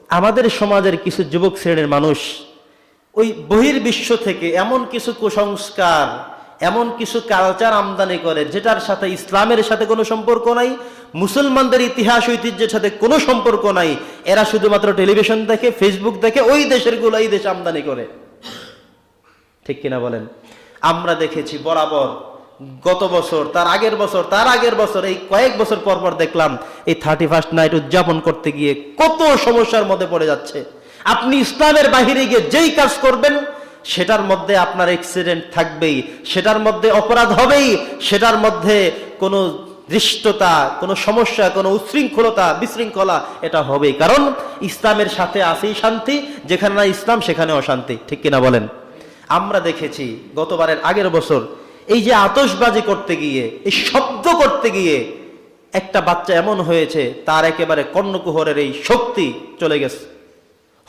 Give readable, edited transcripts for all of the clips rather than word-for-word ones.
আমাদের সমাজের কিছু যুবক শ্রেণীর মানুষ ওই বহির্বিশ্ব থেকে এমন কিছু কুসংস্কার, এমন কিছু কালচার আমদানি করে যেটার সাথে ইসলামের সাথে কোনো সম্পর্ক নাই, মুসলমানদের ইতিহাস ঐতিহ্যের সাথে কোনো সম্পর্ক নাই। এরা শুধুমাত্র টেলিভিশন দেখে, ফেসবুক দেখে, ওই দেশের গুলো এই দেশে আমদানি করে। ঠিক কিনা বলেন? আমরা দেখেছি বরাবর গত বছর, তার আগের বছর, তার আগের বছর, এই কয়েক বছর পর পর দেখলাম এই 31st নাইট উদযাপন করতে গিয়ে কত সমস্যার মধ্যে পড়ে যাচ্ছে। আপনি ইসলামের বাহিরে গিয়ে যেই কাজ করবেন সেটার মধ্যে আপনার অ্যাক্সিডেন্ট থাকবেই, সেটার মধ্যে অপরাধ হবেই, সেটার মধ্যে কোনো দৃষ্টতা, কোনো সমস্যা, কোনো উচ্ছৃঙ্খলতা, বিশৃঙ্খলা এটা হবেই। কারণ ইসলামের সাথে আছেই শান্তি, যেখানে না ইসলাম সেখানে অশান্তি। ঠিক কিনা বলেন? আমরা দেখেছি গতবারের আগের বছর এই যে আতশবাজি করতে গিয়ে, এই শব্দ করতে গিয়ে একটা বাচ্চা এমন হয়েছে তার একেবারে কর্ণকুহরের এই শক্তি চলে গেছে।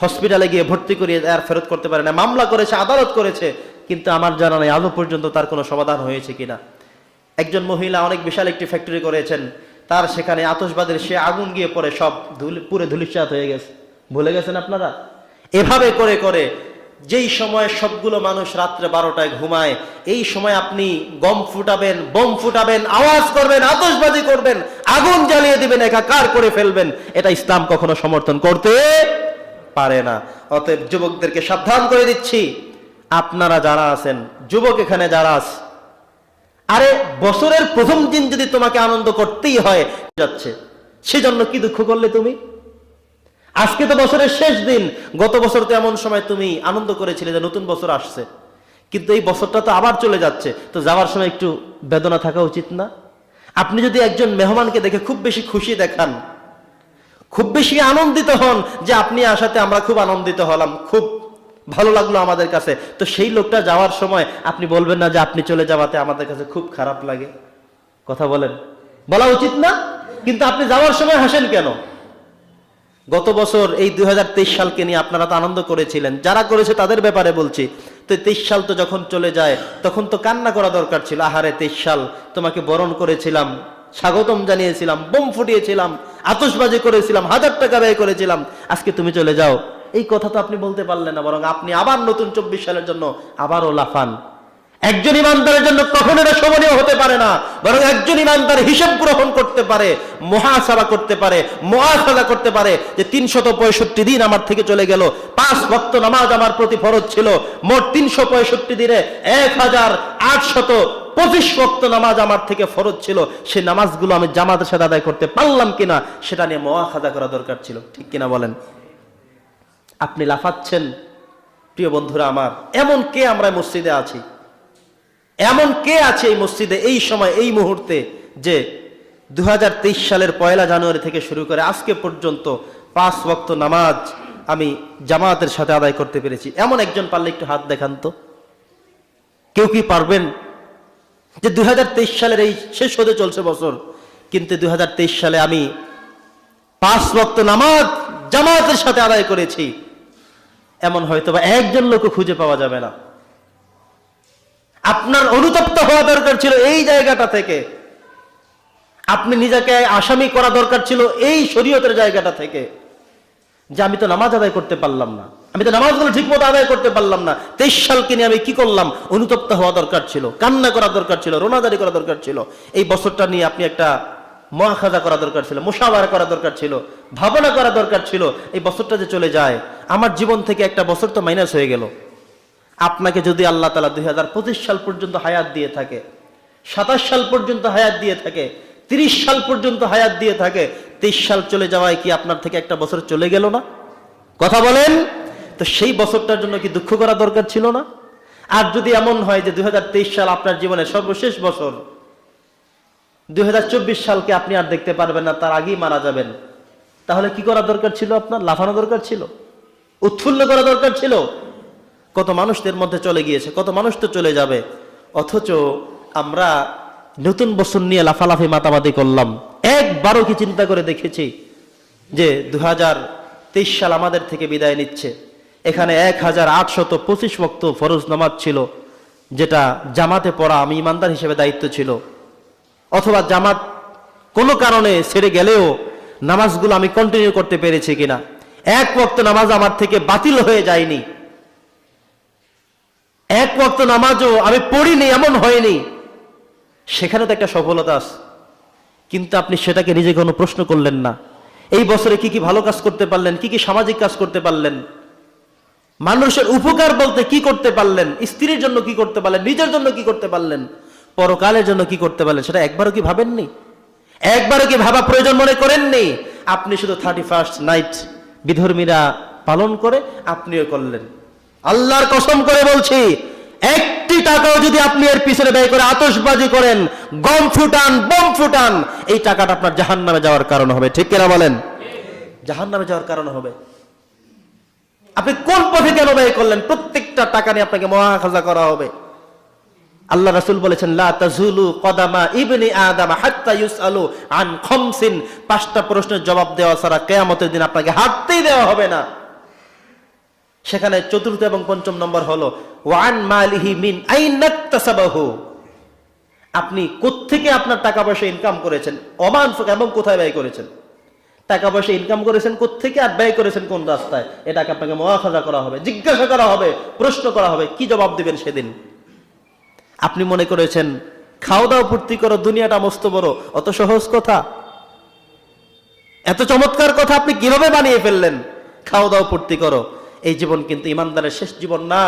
হসপিটালে গিয়ে ভর্তি করিয়ে আর ফেরত করতে পারে না, মামলা করেছে, আদালত করেছে, কিন্তু আমার জানা নেই আজও পর্যন্ত তার কোনো সমাধান হয়েছে কিনা। একজন মহিলা অনেক বিশাল একটি ফ্যাক্টরি করেছেন, তার সেখানে আতশবাদের সে আগুন গিয়ে পড়ে সব পুরে ধূলিসাৎ হয়ে গেছে। ভুলে গেছেন আপনারা? এভাবে করে করে যেই সময় সবগুলো মানুষ রাত্রে 12টায় ঘুমায়, এই সময় আপনি গম ফুটাবেন, বোম ফুটাবেন, আওয়াজ করবেন, আতশবাজি করবেন, আগুন জ্বালিয়ে দিবেন, একাকার করে ফেলবেন, এটা ইসলাম কখনো সমর্থন করতে পারে না। অতএব যুবকদেরকে সাবধান করে দিচ্ছি, আপনারা যারা আছেন, যুবক এখানে যারা আছে, আরে বছরের প্রথম দিন যদি তোমাকে আনন্দ করতেই হয় যাচ্ছে, সেজন্য কি দুঃখ করলে তুমি? আজকে তো বছরের শেষ দিন, গত বছর তো এমন সময় তুমি আনন্দ করেছিলে যে নতুন বছর আসছে, কিন্তু এই বছরটা তো আবার চলে যাচ্ছে, তো যাওয়ার সময় একটু বেদনা থাকা উচিত না? আপনি যদি একজন মেহমানকে দেখে খুব বেশি খুশি দেখান, খুব বেশি আনন্দিত হন যে আপনি আসাতে আমরা খুব আনন্দিত হলাম, খুব ভালো লাগলো আমাদের কাছে, তো সেই লোকটা যাওয়ার সময় আপনি বলবেন না যে আপনি চলে যাওয়াতে আমাদের কাছে খুব খারাপ লাগে? কথা বলেন, বলা উচিত না? কিন্তু আপনি যাওয়ার সময় হাসেন কেন? গত বছর এই 2023 সালকে নিয়ে আপনারা তো আনন্দ করেছিলেন, যারা করেছে তাদের ব্যাপারে বলছি। তো 23 সাল তো যখন চলে যায় তখন তো কান্না করা দরকার ছিল। আহারে 23 সাল, তোমাকে বরণ করেছিলাম, স্বাগতম জানিয়েছিলাম, বোম ফুটিয়েছিলাম, আতশবাজি করেছিলাম, 1000 টাকা ব্যয় করেছিলাম, আজকে তুমি চলে যাও। এই কথা তো আপনি বলতে পারলেন না, বরং আপনি আবার নতুন 24 সালের জন্য আবারও লাফান। একজন ইমানদারের জন্য কখনো এটা শোভনীয় হতে পারে না, বরং একজন ইমানদার হিসাব গ্রহণ করতে পারে, মুহাসাবা করতে পারে, মুআখাযা করতে পারে যে 365 দিন আমার থেকে চলে গেল, 5 ওয়াক্ত নামাজ আমার প্রতি ফরজ ছিল, মোট 365 দিনে 1825 ওয়াক্ত নামাজ আমার থেকে ফরজ ছিল, সেই নামাজগুলো আমি জামাতের সাথে আদায় করতে পারলাম কিনা সেটা নিয়ে মুআখাযা করা দরকার ছিল। ঠিক কিনা বলেন? আপনি লাফাচ্ছেন। প্রিয় বন্ধুরা আমার, এমন কে আমরা মসজিদে আছি, এমন কে আছে এই মসজিদে এই সময় এই মুহূর্তে যে 2023 সালের 1 জানুয়ারি থেকে শুরু করে আজকে পর্যন্ত 5 ওয়াক্ত নামাজ আমি জামাতের সাথে আদায় করতে পেরেছি? এমন একজন পারলে একটু হাত দেখান তো। কেউ কি পারবেন? যে 2023 সালের এই শেষ হতে চলছে বছর, কিন্তু 2023 সালে আমি 5 ওয়াক্ত নামাজ জামাতের সাথে আদায় করেছি, এমন হয়তো বা একজন লোকও খুঁজে পাওয়া যাবে না। আপনার অনুতপ্ত হওয়া দরকার ছিল এই জায়গাটা থেকে, আপনি নিজেকে আসামি করা দরকার ছিল এই শরীয়তের জায়গাটা থেকে, যে আমি তো নামাজ আদায় করতে পারলাম না, আমি তো নামাজগুলো ঠিক মতো আদায় করতে পারলাম না, 23 সালকে নিয়ে আমি কি করলাম? অনুতপ্ত হওয়া দরকার ছিল, কান্না করা দরকার ছিল, রোনাজারি করা দরকার ছিল। এই বছরটা নিয়ে আপনি একটা মুআখাযা করা দরকার ছিল, মুশাওয়ারা করা দরকার ছিল, ভাবনা করা দরকার ছিল। এই বছরটা যে চলে যায়, আমার জীবন থেকে একটা বছর তো মাইনাস হয়ে গেল। আপনাকে যদি আল্লাহ তাআলা 2025 সাল পর্যন্ত হায়াত দিয়ে থাকে, 27 সাল পর্যন্ত হায়াত দিয়ে থাকে, 30 সাল পর্যন্ত হায়াত দিয়ে থাকে, 23 সাল চলে যাওয়ায় কি আপনার থেকে একটা বছর চলে গেল না? কথা বলেন। তো সেই বছরটার জন্য কি দুঃখ করা দরকার ছিল না? আর যদি এমন হয় যে 2023 সাল আপনার জীবনের সর্বশেষ বছর, 2024 সালকে আপনি আর দেখতে পারবেন না, তার আগেই মারা যাবেন, তাহলে কি করা দরকার ছিল? আপনার লাফানো দরকার ছিল, উৎফুল্ল করা দরকার ছিল। কত মানুষদের মধ্যে চলে গিয়েছে, কত মানুষ তো চলে যাবে, অথচ আমরা নতুন বছর নিয়ে লাফালাফি মাতামাতি করলাম। একবারও কি চিন্তা করে দেখেছি যে 2023 সাল আমাদের থেকে বিদায় নিচ্ছে, এখানে 1825 ওয়াক্ত ফরজ নামাজ ছিল, যেটা জামাতে পড়া আমি ইমানদার হিসেবে দায়িত্ব ছিল, অথবা জামাত কোনো কারণে ছেড়ে গেলেও নামাজগুলো আমি কন্টিনিউ করতে পেরেছি কিনা, এক ওয়াক্ত নামাজ আমার থেকে বাতিল হয়ে যায়নি, এক ওয়াক্ত নামাজও আমি পড়িনি এমন হয়নি, সেখানে তো একটা সফলতা আছে। কিন্তু আপনি সেটাকে নিজে কোনো প্রশ্ন করলেন না। এই বছরে কি কি ভালো কাজ করতে পারলেন, কি কি সামাজিক কাজ করতে পারলেন, মানুষের উপকার বলতে কি করতে পারলেন, স্ত্রীর জন্য কি করতে পারলেন, নিজের জন্য কি করতে পারলেন, পরকালের জন্য কি করতে পারলেন, সেটা একবারও কি ভাবেননি? একবারও কি ভাবা প্রয়োজন মনে করেননি? আপনি শুধু 31st নাইট বিধর্মীরা পালন করে আপনিও করলেন। আল্লাহর কসম করে বলছি, একটি টাকাও যদি আপনি এর পিছনে ব্যয় করে আতশবাজি করেন, গম ফুটান, বোম ফুটান, এই টাকাটা আপনার জাহান্নামে যাওয়ার কারণ হবে। ঠিক কিনা বলেন? জাহান্নামে যাওয়ার কারণ হবে। আপনি কোন পথে কেন ব্যয় করলেন? প্রত্যেকটা টাকা নিয়ে আপনাকে মুআখাযা করা হবে। আল্লাহ রাসূল বলেছেন, লা তাজুলু কদামা ইবনি আদম হাত্তা ইউসআলু আন খামসিন, 5টা প্রশ্নের জবাব দেওয়া ছাড়া কিয়ামতের দিন আপনাকে হাঁটতেই দেওয়া হবে না। সেখানে 4র্থ এবং 5ম নম্বর হলো ওয়ান মালিহি মিন আইনা ইকতাসাবাহু, আপনি কোত্থেকে আপনার টাকা পয়সা ইনকাম করেছেন, অমানফিক এবং কোথায় ব্যয় করেছেন। টাকা পয়সা ইনকাম করেছেন কোত্থেকে আর ব্যয় করেছেন কোন রাস্তায়, এটাকে আপনাকে মুআখাযা করা হবে, জিজ্ঞাসা করা হবে, প্রশ্ন করা হবে। কি জবাব দিবেন সেদিন? আপনি মনে করেছেন খাওয়া দাওয়া ফুর্তি করো, দুনিয়াটা মস্ত বড়, অত সহজ কথা, এত চমৎকার কথা আপনি কিভাবে বানিয়ে ফেললেন? খাওয়া দাওয়া ফুর্তি করো, এই জীবন কিন্তু ইমানদারের শেষ জীবন না।